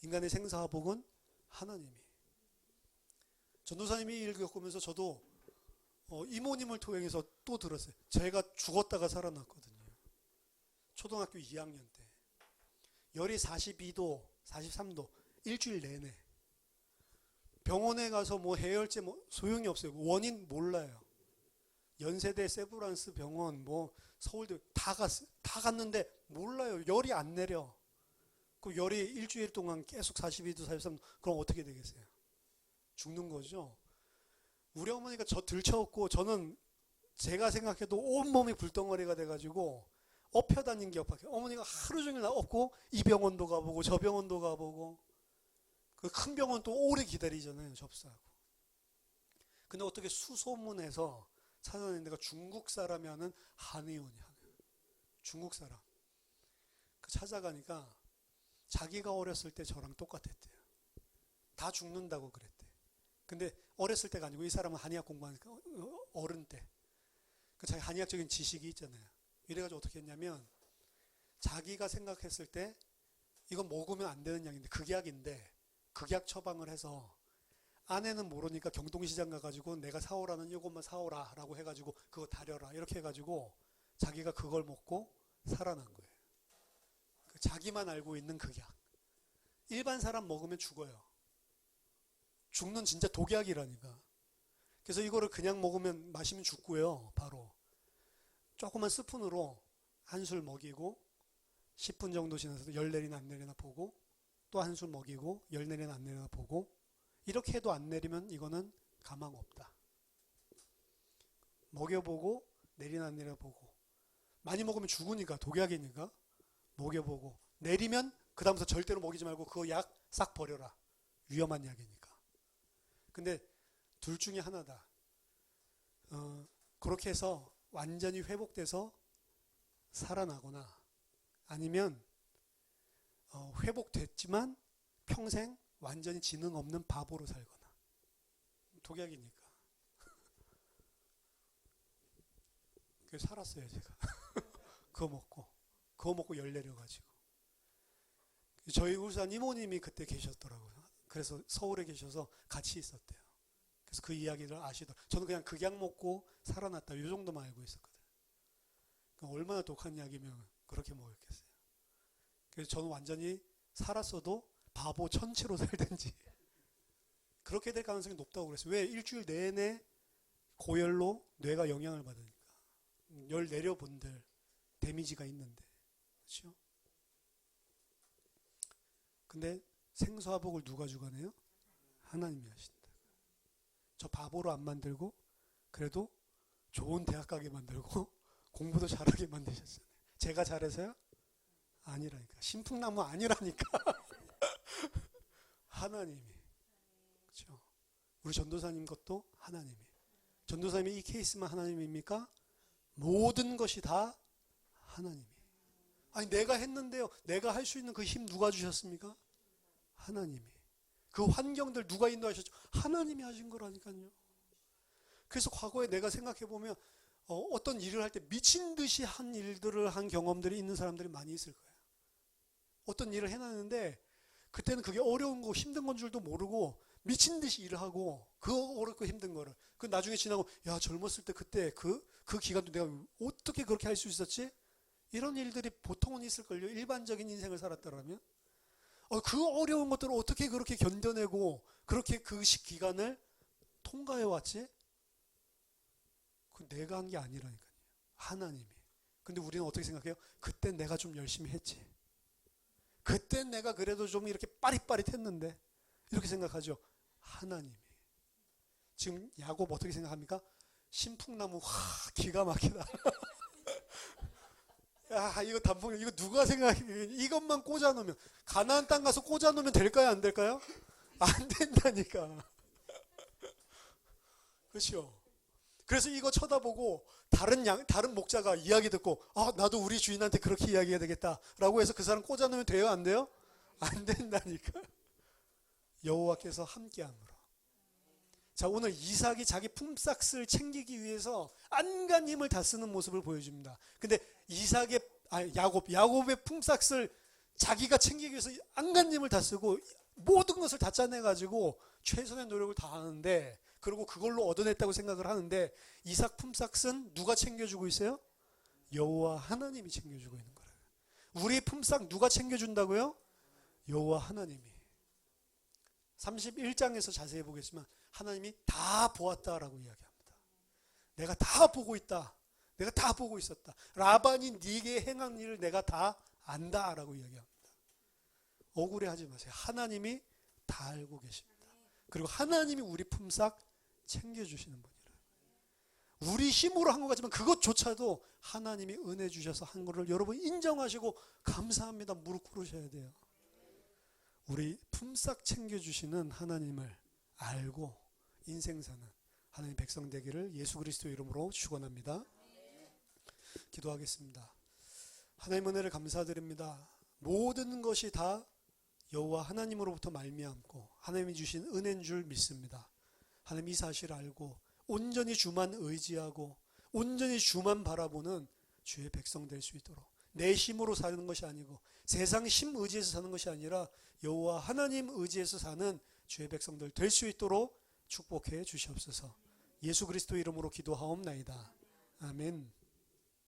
인간의 생사화복은 하나님이. 전도사님이 일 겪으면서 저도 이모님을 통해서 또 들었어요. 제가 죽었다가 살아났거든요. 초등학교 2학년 때. 열이 42도, 43도, 일주일 내내. 병원에 가서 뭐 해열제 뭐 소용이 없어요. 원인 몰라요. 연세대 세브란스 병원, 뭐 서울대 다 갔는데 몰라요. 열이 안 내려. 그 열이 일주일 동안 계속 42도, 43도. 그럼 어떻게 되겠어요? 죽는 거죠. 우리 어머니가 저 들쳐업고 저는 제가 생각해도 온몸이 불덩어리가 돼가지고 엎혀 다닌 기억밖에. 어머니가 하루 종일 나 업고 이 병원도 가보고 저 병원도 가보고 그 큰 병원 또 오래 기다리잖아요. 접수하고. 근데 어떻게 수소문해서 찾아낸 데가 중국 사람이 하는 한의원이야. 중국 사람. 그 찾아가니까 자기가 어렸을 때 저랑 똑같았대요. 다 죽는다고 그랬대. 근데 어렸을 때가 아니고 이 사람은 한의학 공부하니까 어른 때. 그 자기 한의학적인 지식이 있잖아요. 이래가지고 어떻게 했냐면 자기가 생각했을 때 이건 먹으면 안 되는 약인데 극약인데 극약 처방을 해서 아내는 모르니까 경동시장 가가지고 내가 사오라는 이것만 사오라 라고 해가지고 그거 다려라 이렇게 해가지고 자기가 그걸 먹고 살아난 거예요. 자기만 알고 있는 극약. 일반 사람 먹으면 죽어요. 죽는 진짜 독약이라니까. 그래서 이거를 그냥 먹으면 마시면 죽고요. 바로 조그만 스푼으로 한 술 먹이고 10분 정도 지나서 열 내리나 안 내리나 보고 또 한 술 먹이고 열 내리나 안 내리나 보고 이렇게 해도 안 내리면 이거는 가망 없다. 먹여보고 내리나 안 내리나 보고 많이 먹으면 죽으니까 독약이니까 먹여보고 내리면 그 다음부터 절대로 먹이지 말고 그 약 싹 버려라. 위험한 약이니까. 근데 둘 중에 하나다. 그렇게 해서 완전히 회복돼서 살아나거나 아니면 회복됐지만 평생 완전히 지능 없는 바보로 살거나. 독약이니까. 그래서 살았어요 제가. 그거 먹고 열 내려가지고. 저희 울산 이모님이 그때 계셨더라고요. 그래서 서울에 계셔서 같이 있었대요. 그래서 그 이야기를 아시더라고요. 저는 그냥 극약 먹고 살아났다 이 정도만 알고 있었거든요. 그러니까 얼마나 독한 약이면 그렇게 먹었겠어요. 그래서 저는 완전히 살았어도 바보 천치로 살든지 그렇게 될 가능성이 높다고 그랬어요. 왜? 일주일 내내 고열로 뇌가 영향을 받으니까. 열 내려본들 데미지가 있는데. 그렇죠? 근데 생사화복을 누가 주관해요? 하나님이 하신다. 저 바보로 안 만들고 그래도 좋은 대학 가게 만들고 공부도 잘하게 만드셨어요. 제가 잘해서요? 아니라니까. 신풍나무 아니라니까. 하나님이. 그렇죠? 우리 전도사님 것도 하나님이. 전도사님이 이 케이스만 하나님입니까? 모든 것이 다 하나님이. 아니 내가 했는데요. 내가 할 수 있는 그 힘 누가 주셨습니까? 하나님이. 그 환경들 누가 인도하셨죠? 하나님이 하신 거라니까요. 그래서 과거에 내가 생각해보면 어떤 일을 할 때 미친 듯이 한 일들을 한 경험들이 있는 사람들이 많이 있을 거예요. 어떤 일을 해놨는데 그때는 그게 어려운 거 힘든 건 줄도 모르고 미친 듯이 일을 하고 그 어렵고 힘든 거를 그 나중에 지나고 야 젊었을 때 그때 그 기간도 내가 어떻게 그렇게 할 수 있었지? 이런 일들이 보통은 있을걸요. 일반적인 인생을 살았다라면 그 어려운 것들을 어떻게 그렇게 견뎌내고 그렇게 그 기간을 통과해 왔지? 그 내가 한 게 아니라니까요. 하나님이. 근데 우리는 어떻게 생각해요? 그때 내가 좀 열심히 했지. 그때 내가 그래도 좀 이렇게 빠릿빠릿했는데 이렇게 생각하죠. 하나님이. 지금 야곱 어떻게 생각합니까? 신풍나무 기가 막히다. 야 이거 단풍 이거 누가 생각해? 이것만 꽂아놓으면 가나안 땅 가서 꽂아놓으면 될까요? 안 될까요? 안 된다니까. 그렇죠? 그래서 이거 쳐다보고 다른 목자가 이야기 듣고 나도 우리 주인한테 그렇게 이야기해야 되겠다라고 해서 그 사람 꽂아놓으면 돼요? 안 돼요? 안 된다니까. 여호와께서 함께함으로 자, 오늘 이삭이 자기 품삯을 챙기기 위해서 안간 힘을 다 쓰는 모습을 보여줍니다. 근데 야곱의 품삯을 자기가 챙기기 위해서 안간 힘을 다 쓰고 모든 것을 다 짜내가지고 최선의 노력을 다 하는데, 그리고 그걸로 얻어냈다고 생각을 하는데, 이삭 품삯은 누가 챙겨주고 있어요? 여호와 하나님이 챙겨주고 있는 거예요. 우리 품삯 누가 챙겨준다고요? 여호와 하나님이. 31장에서 자세히 보겠지만 하나님이 다 보았다라고 이야기합니다. 내가 다 보고 있다. 내가 다 보고 있었다. 라반이 네게 행한 일을 내가 다 안다라고 이야기합니다. 억울해하지 마세요. 하나님이 다 알고 계십니다. 그리고 하나님이 우리 품삯 챙겨주시는 분이라. 우리 힘으로 한 것 같지만 그것조차도 하나님이 은혜 주셔서 한 것을 여러분 인정하시고 감사합니다. 무릎 꿇으셔야 돼요. 우리 품삯 챙겨주시는 하나님을 알고 인생 사는 하나님 백성 되기를 예수 그리스도 이름으로 축원합니다. 기도하겠습니다. 하나님 은혜를 감사드립니다. 모든 것이 다 여호와 하나님으로부터 말미암고 하나님이 주신 은혜인 줄 믿습니다. 하나님 이 사실을 알고 온전히 주만 의지하고 온전히 주만 바라보는 주의 백성 될 수 있도록, 내 힘으로 사는 것이 아니고 세상 힘 의지해서 사는 것이 아니라 여호와 하나님 의지해서 사는 주의 백성들 될 수 있도록 축복해 주시옵소서. 예수 그리스도 이름으로 기도하옵나이다. 아멘.